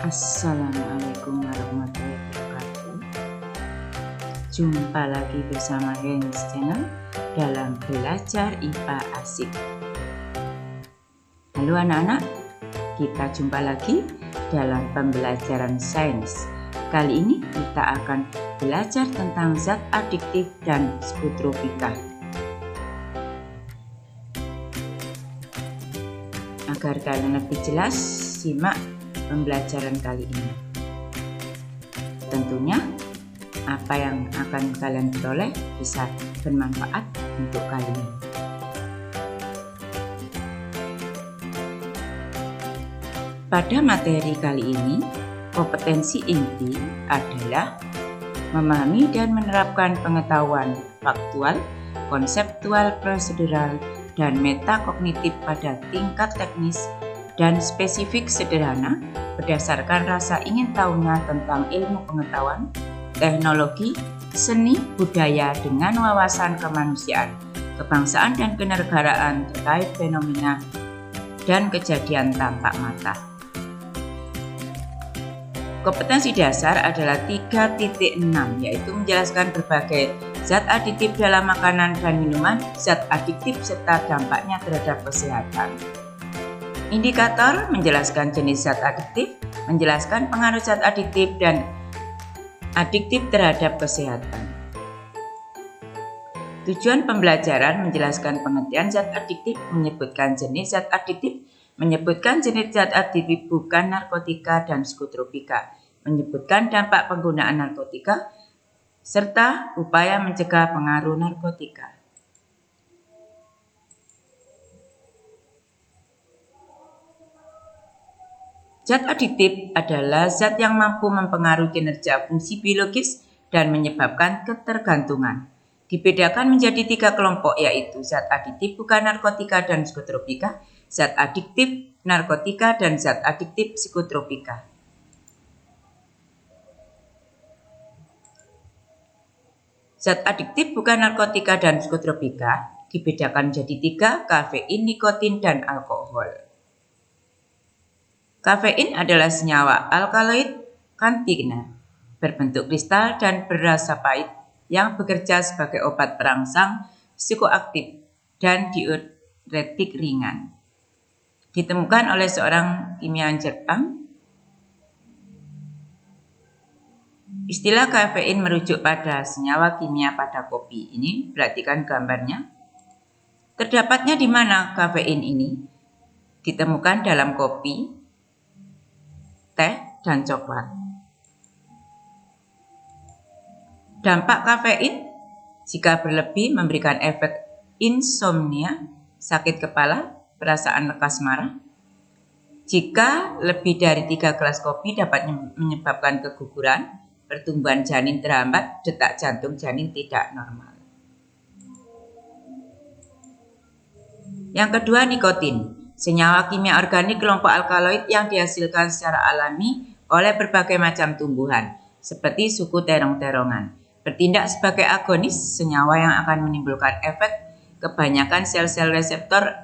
Assalamualaikum warahmatullahi wabarakatuh. Jumpa lagi bersama Hans Channel dalam belajar IPA Asik. Halo anak-anak, kita jumpa lagi dalam pembelajaran sains. Kali ini kita akan belajar tentang zat adiktif dan psikotropika. Agar kalian lebih jelas, simak pembelajaran kali ini. Tentunya apa yang akan kalian peroleh bisa bermanfaat untuk kalian. Pada materi kali ini, kompetensi inti adalah memahami dan menerapkan pengetahuan faktual, konseptual, prosedural, dan metakognitif pada tingkat teknis dan spesifik sederhana berdasarkan rasa ingin tahunya tentang ilmu pengetahuan, teknologi, seni, budaya dengan wawasan kemanusiaan, kebangsaan dan kenegaraan terkait fenomena dan kejadian tampak mata. Kompetensi dasar adalah 3.6, yaitu menjelaskan berbagai zat adiktif dalam makanan dan minuman, zat adiktif serta dampaknya terhadap kesehatan. Indikator menjelaskan jenis zat adiktif, menjelaskan pengaruh zat adiktif dan adiktif terhadap kesehatan. Tujuan pembelajaran menjelaskan pengertian zat adiktif, menyebutkan jenis zat adiktif, menyebutkan jenis zat adiktif bukan narkotika dan psikotropika, menyebutkan dampak penggunaan narkotika, serta upaya mencegah pengaruh narkotika. Zat adiktif adalah zat yang mampu mempengaruhi kinerja fungsi biologis dan menyebabkan ketergantungan. Dibedakan menjadi 3 kelompok, yaitu zat adiktif bukan narkotika dan psikotropika, zat adiktif narkotika, dan zat adiktif psikotropika. Zat adiktif bukan narkotika dan psikotropika dibedakan menjadi 3, kafein, nikotin, dan alkohol. Kafein adalah senyawa alkaloid kantina berbentuk kristal dan berasa pahit yang bekerja sebagai obat perangsang, psikoaktif, dan diuretik ringan. Ditemukan oleh seorang kimia Jepang. Istilah kafein merujuk pada senyawa kimia pada kopi. Ini perhatikan gambarnya. Terdapatnya di mana kafein ini? Ditemukan dalam kopi, teh, dan coklat. Dampak kafein jika berlebih memberikan efek insomnia, sakit kepala, perasaan lekas marah. Jika lebih dari 3 gelas kopi dapat menyebabkan keguguran, pertumbuhan janin terhambat, detak jantung janin tidak normal. Yang kedua, nikotin. Senyawa kimia organik kelompok alkaloid yang dihasilkan secara alami oleh berbagai macam tumbuhan, seperti suku terong-terongan. Bertindak sebagai agonis, senyawa yang akan menimbulkan efek kebanyakan sel-sel reseptor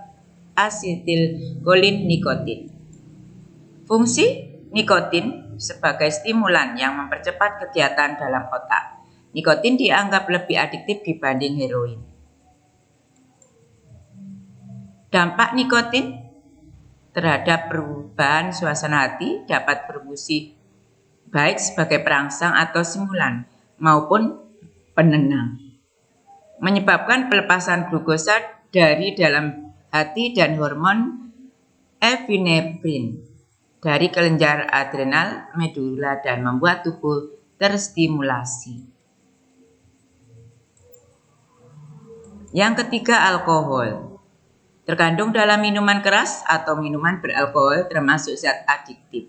asetilkolin nikotin. Fungsi nikotin sebagai stimulan yang mempercepat kegiatan dalam otak. Nikotin dianggap lebih adiktif dibanding heroin. Dampak nikotin terhadap perubahan suasana hati dapat berfungsi baik sebagai perangsang atau stimulan maupun penenang, menyebabkan pelepasan glukosa dari dalam hati dan hormon epinefrin dari kelenjar adrenal medula dan membuat tubuh terstimulasi. Yang ketiga, alkohol. Terkandung dalam minuman keras atau minuman beralkohol termasuk zat adiktif.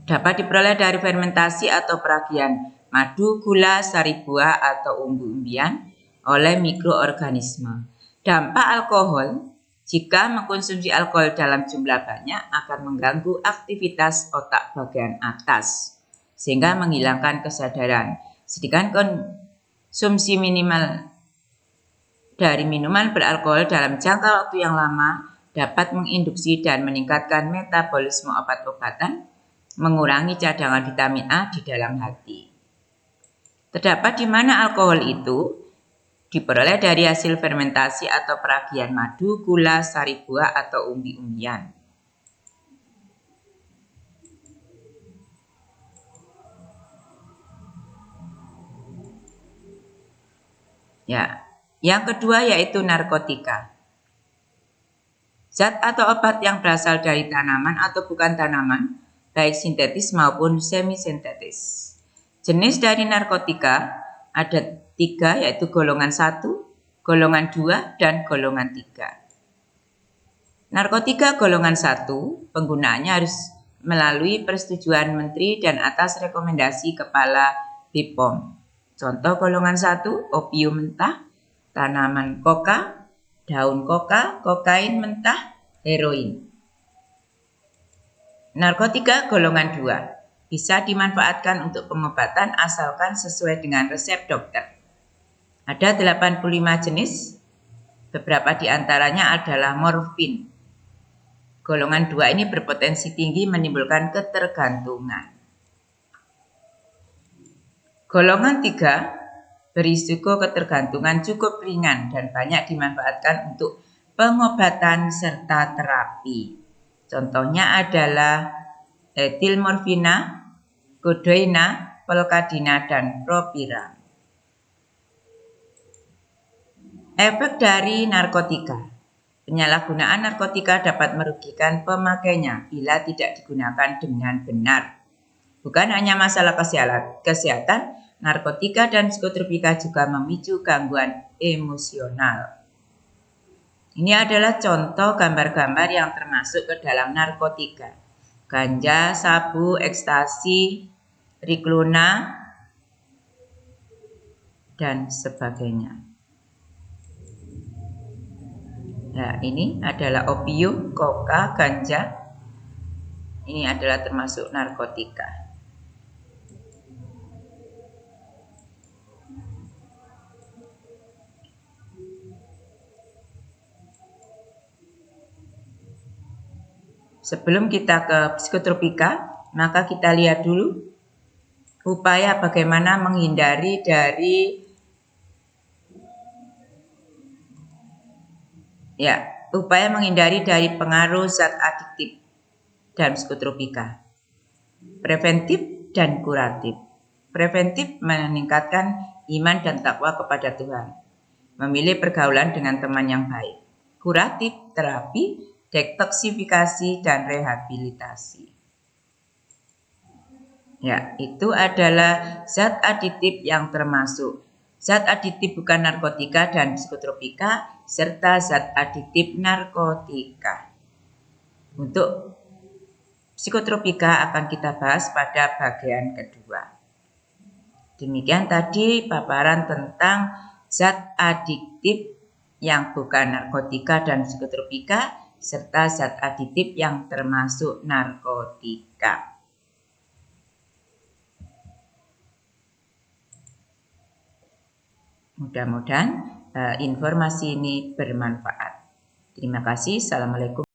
Dapat diperoleh dari fermentasi atau peragian madu, gula, sari buah, atau umbi-umbian oleh mikroorganisme. Dampak alkohol, jika mengkonsumsi alkohol dalam jumlah banyak akan mengganggu aktivitas otak bagian atas sehingga menghilangkan kesadaran. Sedangkan konsumsi minimal dari minuman beralkohol dalam jangka waktu yang lama dapat menginduksi dan meningkatkan metabolisme obat-obatan, mengurangi cadangan vitamin A di dalam hati. Terdapat di mana alkohol itu diperoleh dari hasil fermentasi atau peragian madu, gula, sari buah, atau umbi-umbian. Ya, yang kedua yaitu narkotika. Zat atau obat yang berasal dari tanaman atau bukan tanaman, baik sintetis maupun semi-sintetis. Jenis dari narkotika ada 3, yaitu golongan 1, golongan 2, dan golongan 3. Narkotika golongan 1, penggunaannya harus melalui persetujuan Menteri dan atas rekomendasi Kepala BPOM. Contoh golongan 1, opium mentah, tanaman koka, daun koka, kokain mentah, heroin. Narkotika golongan 2 bisa dimanfaatkan untuk pengobatan asalkan sesuai dengan resep dokter. Ada 85 jenis, beberapa di antaranya adalah morfin. Golongan 2 ini berpotensi tinggi menimbulkan ketergantungan. Golongan 3 berisiko ketergantungan cukup ringan dan banyak dimanfaatkan untuk pengobatan serta terapi. Contohnya adalah etilmorfina, kodeina, pelkadina, dan propiram. Efek dari narkotika. Penyalahgunaan narkotika dapat merugikan pemakainya bila tidak digunakan dengan benar. Bukan hanya masalah kesehatan, narkotika dan psikotropika juga memicu gangguan emosional. Ini adalah contoh gambar-gambar yang termasuk ke dalam narkotika. Ganja, sabu, ekstasi, riklona, dan sebagainya. Nah, ini adalah opium, koka, ganja. Ini adalah termasuk narkotika. Sebelum kita ke psikotropika, maka kita lihat dulu upaya bagaimana menghindari dari pengaruh zat adiktif dan psikotropika. Preventif dan kuratif. Preventif meningkatkan iman dan takwa kepada Tuhan. Memilih pergaulan dengan teman yang baik. Kuratif, terapi, detoksifikasi, dan rehabilitasi. Ya, itu adalah zat aditif yang termasuk. Zat aditif bukan narkotika dan psikotropika, serta zat aditif narkotika. Untuk psikotropika akan kita bahas pada bagian kedua. Demikian tadi paparan tentang zat adiktif yang bukan narkotika dan psikotropika, serta zat aditif yang termasuk narkotika. Mudah-mudahan informasi ini bermanfaat. Terima kasih. Assalamualaikum.